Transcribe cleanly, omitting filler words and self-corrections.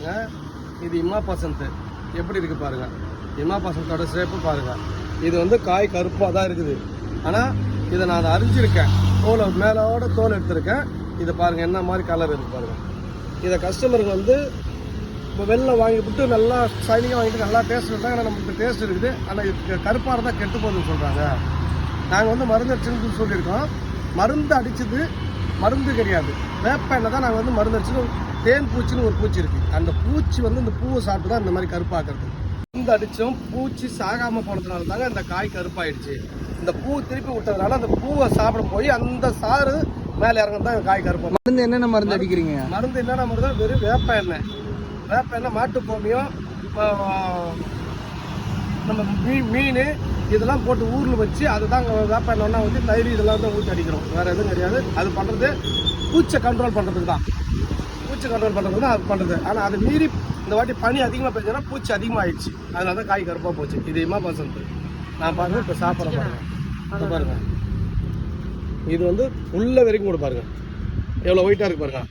பாருங்கள். இது இம்மா பசந்த் எப்படி இருக்குது பாருங்கள். இம்மா பசந்தோட ஷேப்பு பாருங்கள். இது வந்து காய் கருப்பாக தான் இருக்குது. ஆனால் இதை நான் அரிஞ்சிருக்கேன். தோலை மேலோட தோல் எடுத்திருக்கேன். இதை பாருங்கள் என்ன மாதிரி கலர் இருக்குது பாருங்கள். இதை கஸ்டமருக்கு வந்து இப்போ வெளில வாங்கிவிட்டு நல்லா சைனிங்காக வாங்கிட்டு நல்லா டேஸ்ட் இருந்தால். ஏன்னா நம்மளுக்கு டேஸ்ட் இருக்குது. ஆனால் இது கருப்பாக இருந்தால் கெட்டு போகுதுன்னு சொல்கிறாங்க. நாங்கள் வந்து மருந்து அடிச்சுன்னு சொல்லியிருக்கோம். மருந்து அடிச்சது மருந்து கிடையாது, வேப்ப எண்ணெய் தான் நாங்கள் வந்து மருந்து அடிச்சு. தேன் பூச்சின்னு ஒரு பூச்சி இருக்குது. அந்த பூச்சி வந்து இந்த பூவை சாப்பிட்டு தான் இந்த மாதிரி கருப்பாக்குறது. மருந்து அடித்தோம் பூச்சி சாகாமல் போனதுனால தாங்க இந்த காய் கருப்பாயிடுச்சு. இந்த பூ திருப்பி விட்டதுனால அந்த பூவை சாப்பிட போய் அந்த சாறு மேலே இறங்க தான் காய் கருப்பா. மருந்து என்னென்ன மருந்து அடிக்கிறீங்க? மருந்து என்னென்ன மருந்து? வெறும் வேப்ப எண்ணெய். வேப்ப எண்ணெய், மாட்டு கோமியம், நம்ம மீன் இதெல்லாம் போட்டு ஊரில் வச்சு அதுதான் வேப்ப எண்ணெய்னா வந்து தயிர் இதெல்லாம் தான் ஊற்றி அடிக்கிறோம். வேறு எதுவும் கிடையாது. அது பண்ணுறது பூச்சை கண்ட்ரோல் பண்ணுறதுக்கு தான். பூச்சி கண்ட்ரோல் பண்ணுறதுக்கு தான் அது பண்ணுறது. ஆனால் அதை மீறி இந்த வாட்டி பனி அதிகமாக பெஞ்சோன்னா பூச்சி அதிகமாகிடுச்சு. அதனால தான் காய் கருப்பாக போச்சு. இது இம்மா பசந்த் நான் பாருங்கள். இப்போ சாப்பிட்ற பாருங்கள். அதை பாருங்கள். இது வந்து உள்ள வரைக்கும் கூட பாருங்கள் எவ்வளோ ஒயிட்டாக இருக்குது பாருங்கள்.